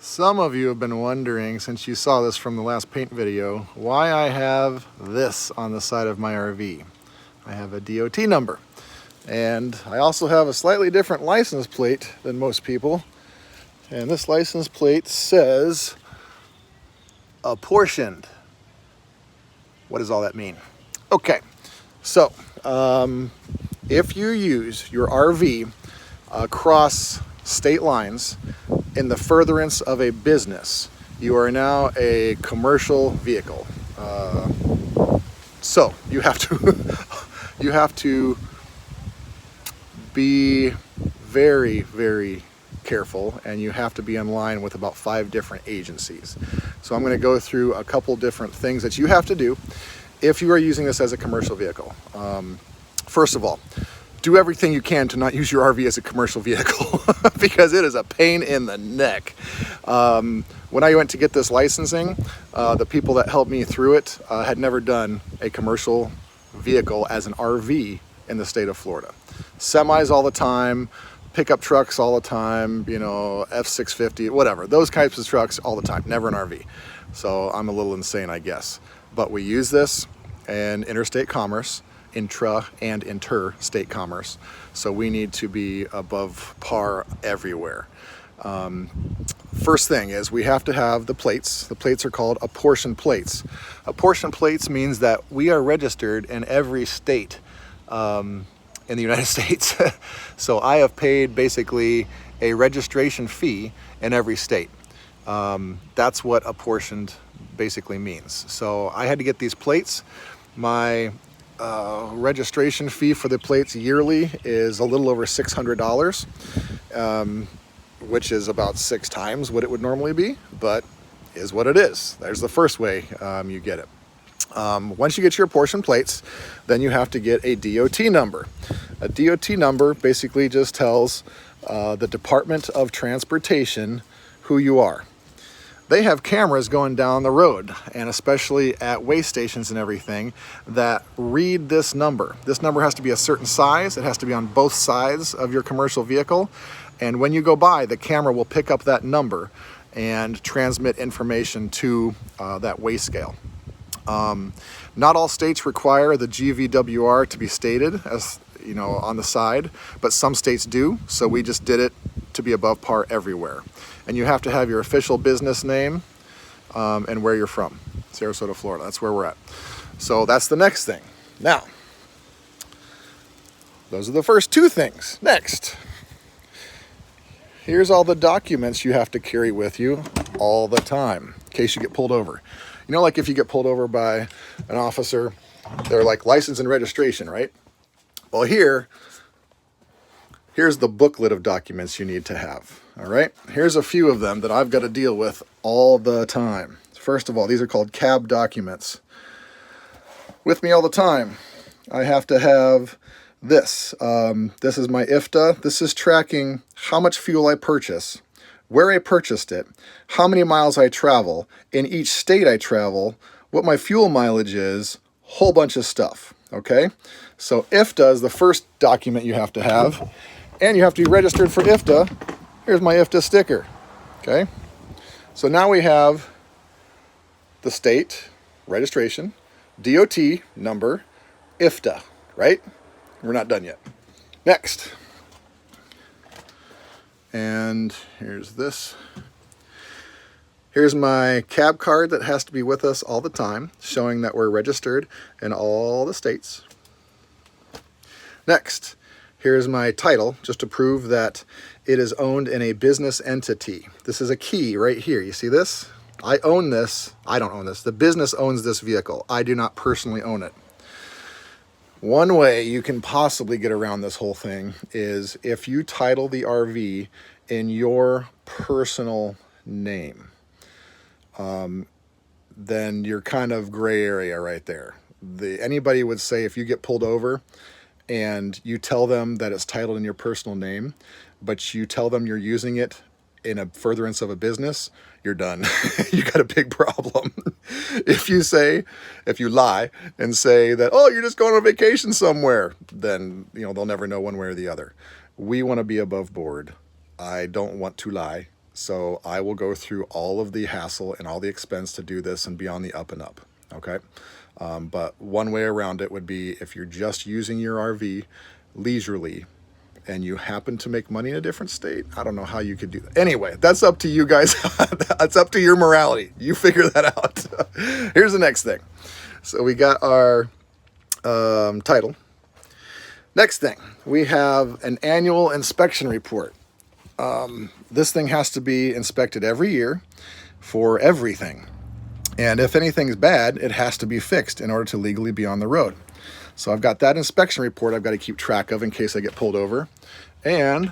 Some of you have been wondering, since you saw this from the last paint video, why I have this on the side of my RV. I have a DOT number. And I also have a slightly different license plate than most people. And this license plate says, apportioned. What does all that mean? Okay, so if you use your RV across state lines in the furtherance of a business, you are now a commercial vehicle. So you have to be very, very careful, and you have to be in line with about 5 different agencies. So I'm going to go through a couple different things that you have to do if you are using this as a commercial vehicle. First of all, do everything you can to not use your RV as a commercial vehicle because it is a pain in the neck. When I went to get this licensing, the people that helped me through it had never done a commercial vehicle as an RV in the state of Florida. Semis all the time, pickup trucks all the time, you know, F-650, whatever. Those types of trucks all the time, never an RV. So I'm a little insane, I guess. But we use this in interstate commerce, intra and interstate commerce. So we need to be above par everywhere. First thing is we have to have the plates. The plates are called apportioned plates. Apportioned plates means that we are registered in every state in the United States. So I have paid basically a registration fee in every state. That's what apportioned basically means. So I had to get these plates. My registration fee for the plates yearly is a little over $600, which is about 6 times what it would normally be, but is what it is. There's the first way you get it. Once you get your apportioned plates, then you have to get a DOT number. A DOT number basically just tells the Department of Transportation who you are. They have cameras going down the road, and especially at way stations and everything, that read this number. This number has to be a certain size. It has to be on both sides of your commercial vehicle. And when you go by, the camera will pick up that number and transmit information to that weigh scale. Not all states require the GVWR to be stated as, you know, on the side, but some states do. So we just did it to be above par everywhere. And you have to have your official business name and where you're from. Sarasota, Florida. That's where we're at. So that's the next thing. Now, those are the first 2 things. Next, here's all the documents you have to carry with you all the time in case you get pulled over. You know, like if you get pulled over by an officer, they're like license and registration, right? Well, here's the booklet of documents you need to have. All right, here's a few of them that I've got to deal with all the time. First of all, these are called cab documents. With me all the time, I have to have this. This is my IFTA. This is tracking how much fuel I purchase, where I purchased it, how many miles I travel, in each state I travel, what my fuel mileage is, whole bunch of stuff, okay? So IFTA is the first document you have to have, and you have to be registered for IFTA. Here's my IFTA sticker, okay? So now we have the state registration, DOT number, IFTA, right? We're not done yet. Next. And here's this. Here's my cab card that has to be with us all the time, showing that we're registered in all the states. Next, here's my title, just to prove that it is owned in a business entity. This is a key right here. You see this? I own this. I don't own this. The business owns this vehicle. I do not personally own it. One way you can possibly get around this whole thing is if you title the RV in your personal name. Then you're kind of gray area right there. Anybody would say if you get pulled over and you tell them that it's titled in your personal name, but you tell them you're using it in a furtherance of a business, you're done. You got a big problem. If you lie and say that, oh, you're just going on vacation somewhere, then, you know, they'll never know one way or the other. We want to be above board. I don't want to lie. So I will go through all of the hassle and all the expense to do this and be on the up and up. Okay. But one way around it would be if you're just using your RV leisurely and you happen to make money in a different state, I don't know how you could do that. Anyway, that's up to you guys. That's up to your morality. You figure that out. Here's the next thing. So we got our title. Next thing, we have an annual inspection report. This thing has to be inspected every year for everything. And if anything's bad, it has to be fixed in order to legally be on the road. So I've got that inspection report I've got to keep track of in case I get pulled over. And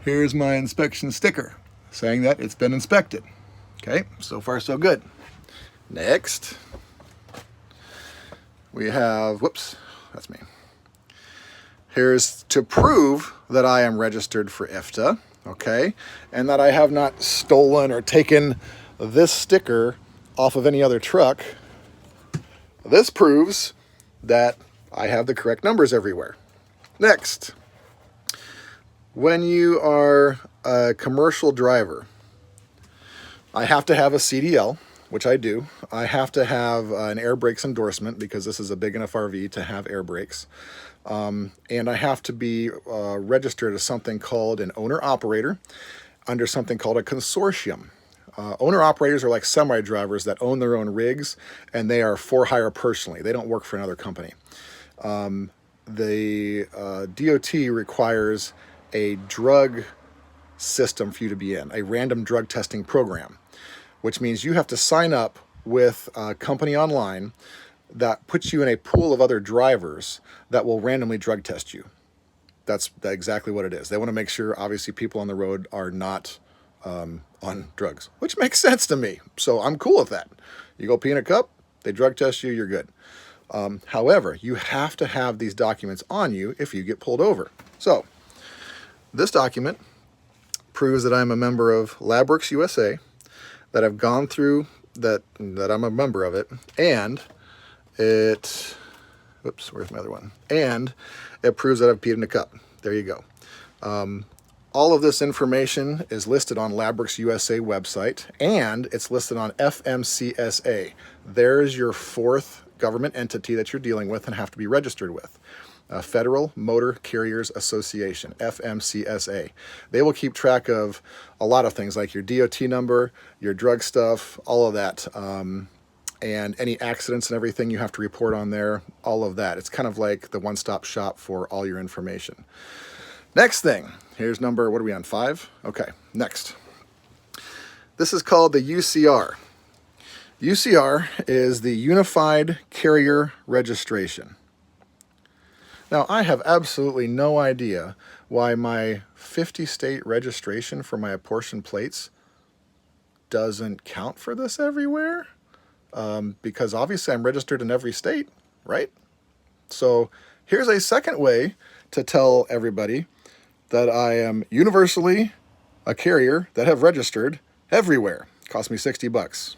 here's my inspection sticker saying that it's been inspected. Okay, so far so good. Next, we have, whoops, that's me. Here's to prove that I am registered for IFTA, okay, and that I have not stolen or taken this sticker off of any other truck. This proves that I have the correct numbers everywhere. Next, when you are a commercial driver, I have to have a CDL, which I do. I have to have an air brakes endorsement because this is a big enough RV to have air brakes. And I have to be registered as something called an owner-operator under something called a consortium. Owner-operators are like semi-drivers that own their own rigs, and they are for hire personally. They don't work for another company. The DOT requires a drug system for you to be in, a random drug testing program, which means you have to sign up with a company online that puts you in a pool of other drivers that will randomly drug test you. That's exactly what it is. They want to make sure, obviously, people on the road are not on drugs, which makes sense to me. So I'm cool with that. You go pee in a cup, they drug test you, you're good. However, you have to have these documents on you if you get pulled over. So this document proves that I'm a member of LabWorks USA, that I've gone through that I'm a member of it, and it, whoops, where's my other one? And it proves that I've peed in a cup. There you go. All of this information is listed on LabWorks USA website, and it's listed on FMCSA. There's your fourth government entity that you're dealing with and have to be registered with. Federal Motor Carriers Association, FMCSA. They will keep track of a lot of things like your DOT number, your drug stuff, all of that. And any accidents and everything you have to report on there, all of that. It's kind of like the one-stop shop for all your information. Next thing, here's number, what are we on, 5? Okay, next. This is called the UCR. UCR is the Unified Carrier Registration. Now, I have absolutely no idea why my 50-state registration for my apportioned plates doesn't count for this everywhere. Because obviously I'm registered in every state, right? So here's a second way to tell everybody that I am universally a carrier that have registered everywhere. It cost me $60.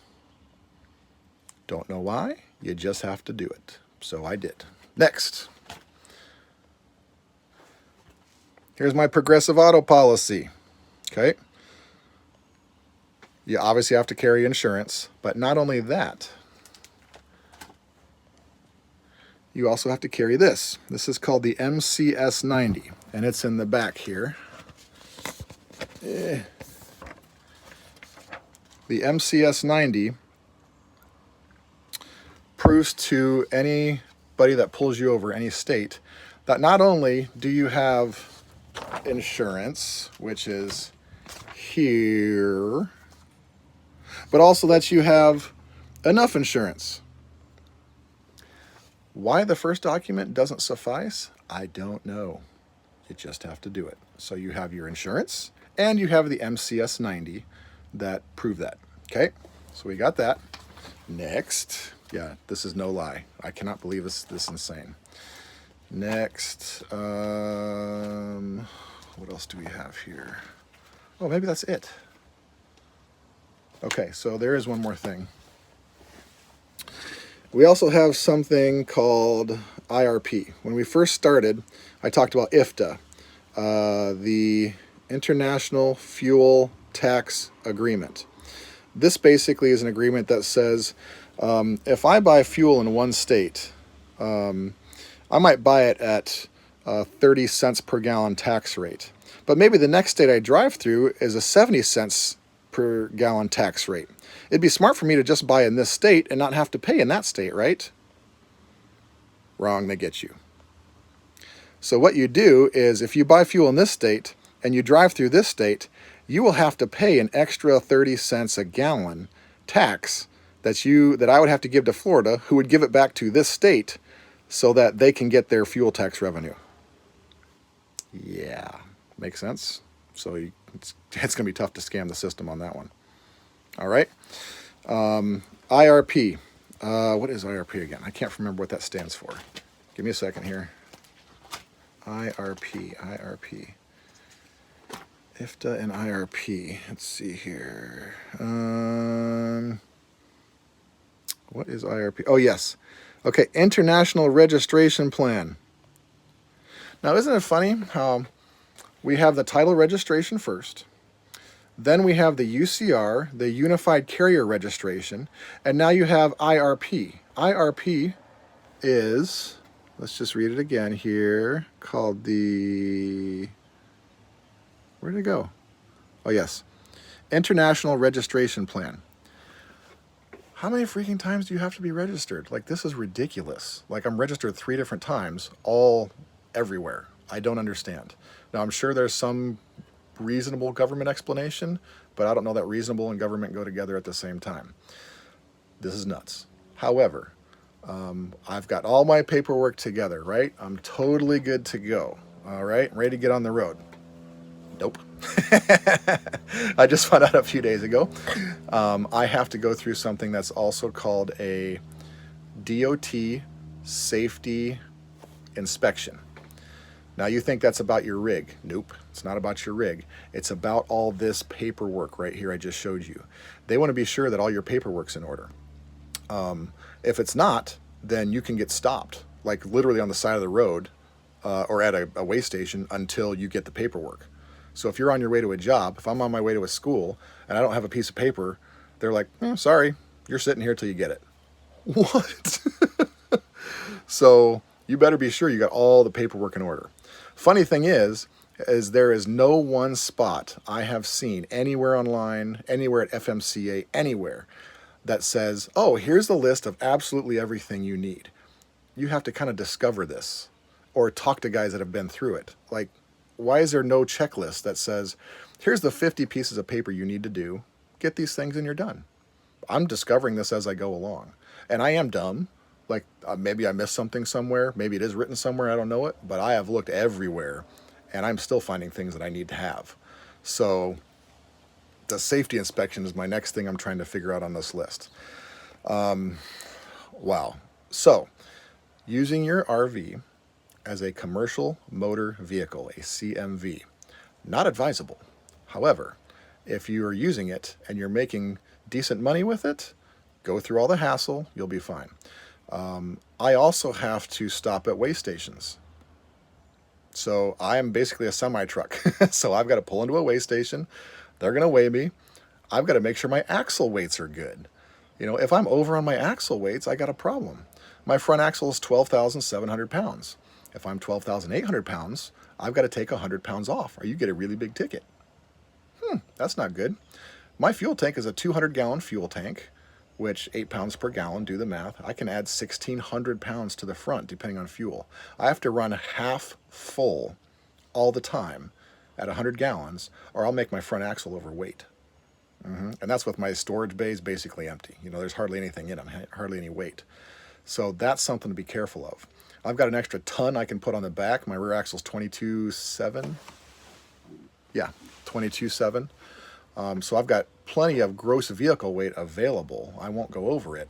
Don't know why, you just have to do it. So I did. Next. Here's my Progressive Auto policy, okay? You obviously have to carry insurance, but not only that, you also have to carry this. This is called the MCS 90, and it's in the back here. The MCS 90 proves to anybody that pulls you over, any state, that not only do you have insurance, which is here, but also that you have enough insurance. Why the first document doesn't suffice, I don't know. You just have to do it. So you have your insurance and you have the MCS 90 that prove that. Okay, so we got that. Next, yeah, this is no lie. I cannot believe this insane. Next, what else do we have here? Oh, maybe that's it. Okay, so there is one more thing. We also have something called IRP. When we first started, I talked about IFTA, the International Fuel tax agreement. This basically is an agreement that says if I buy fuel in one state, I might buy it at 30 cents per gallon tax rate. But maybe the next state I drive through is a 70 cents per gallon tax rate. It'd be smart for me to just buy in this state and not have to pay in that state, right? Wrong, they get you. So what you do is if you buy fuel in this state and you drive through this state, you will have to pay an extra 30 cents a gallon tax that I would have to give to Florida, who would give it back to this state so that they can get their fuel tax revenue. Yeah, makes sense. So it's going to be tough to scam the system on that one. All right. IRP. What is IRP again? I can't remember what that stands for. Give me a second here. IRP. IFTA and IRP. Let's see here. What is IRP? Oh, yes. Okay, International Registration Plan. Now, isn't it funny how we have the title registration first, then we have the UCR, the Unified Carrier Registration, and now you have IRP. IRP is, let's just read it again here, called the, where did it go? Oh, yes, International Registration Plan. How many freaking times do you have to be registered? Like, this is ridiculous. Like, I'm registered 3 different times, all everywhere. I don't understand. Now, I'm sure there's some reasonable government explanation, but I don't know that reasonable and government go together at the same time. This is nuts. However, I've got all my paperwork together, right? I'm totally good to go. All right, ready to get on the road. Nope. I just found out a few days ago. I have to go through something that's also called a DOT safety inspection. Now you think that's about your rig. Nope, it's not about your rig. It's about all this paperwork right here I just showed you. They want to be sure that all your paperwork's in order. If it's not, then you can get stopped, like literally on the side of the road or at a way station until you get the paperwork. So if you're on your way to a job, if I'm on my way to a school and I don't have a piece of paper, they're like, sorry, you're sitting here till you get it. What? So you better be sure you got all the paperwork in order. Funny thing is there is no one spot I have seen anywhere online, anywhere at FMCA, anywhere that says, oh, here's the list of absolutely everything you need. You have to kind of discover this or talk to guys that have been through it. Like, why is there no checklist that says, here's the 50 pieces of paper you need to do, get these things and you're done? I'm discovering this as I go along. And I am dumb. Like, maybe I missed something somewhere. Maybe it is written somewhere, I don't know it. But I have looked everywhere, and I'm still finding things that I need to have. So the safety inspection is my next thing I'm trying to figure out on this list. Wow. So using your RV as a commercial motor vehicle, a CMV, not advisable. However, if you are using it and you're making decent money with it, go through all the hassle, you'll be fine. I also have to stop at weigh stations. So I am basically a semi-truck. So I've got to pull into a weigh station. They're going to weigh me. I've got to make sure my axle weights are good. You know, if I'm over on my axle weights, I got a problem. My front axle is 12,700 pounds. If I'm 12,800 pounds, I've got to take 100 pounds off or you get a really big ticket. That's not good. My fuel tank is a 200-gallon fuel tank, which 8 pounds per gallon, do the math. I can add 1,600 pounds to the front depending on fuel. I have to run half full all the time at 100 gallons or I'll make my front axle overweight. And that's with my storage bays basically empty. You know, there's hardly anything in them, hardly any weight. So that's something to be careful of. I've got an extra ton I can put on the back. My rear axle's 22.7. Yeah, 22.7. So I've got plenty of gross vehicle weight available. I won't go over it.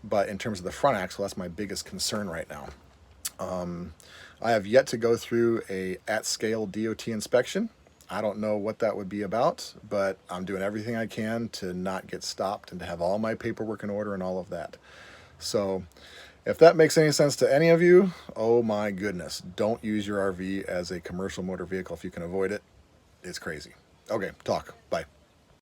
But in terms of the front axle, that's my biggest concern right now. I have yet to go through a at-scale DOT inspection. I don't know what that would be about, but I'm doing everything I can to not get stopped and to have all my paperwork in order and all of that. So if that makes any sense to any of you, oh my goodness, don't use your RV as a commercial motor vehicle if you can avoid it. It's crazy. Okay, talk. Bye.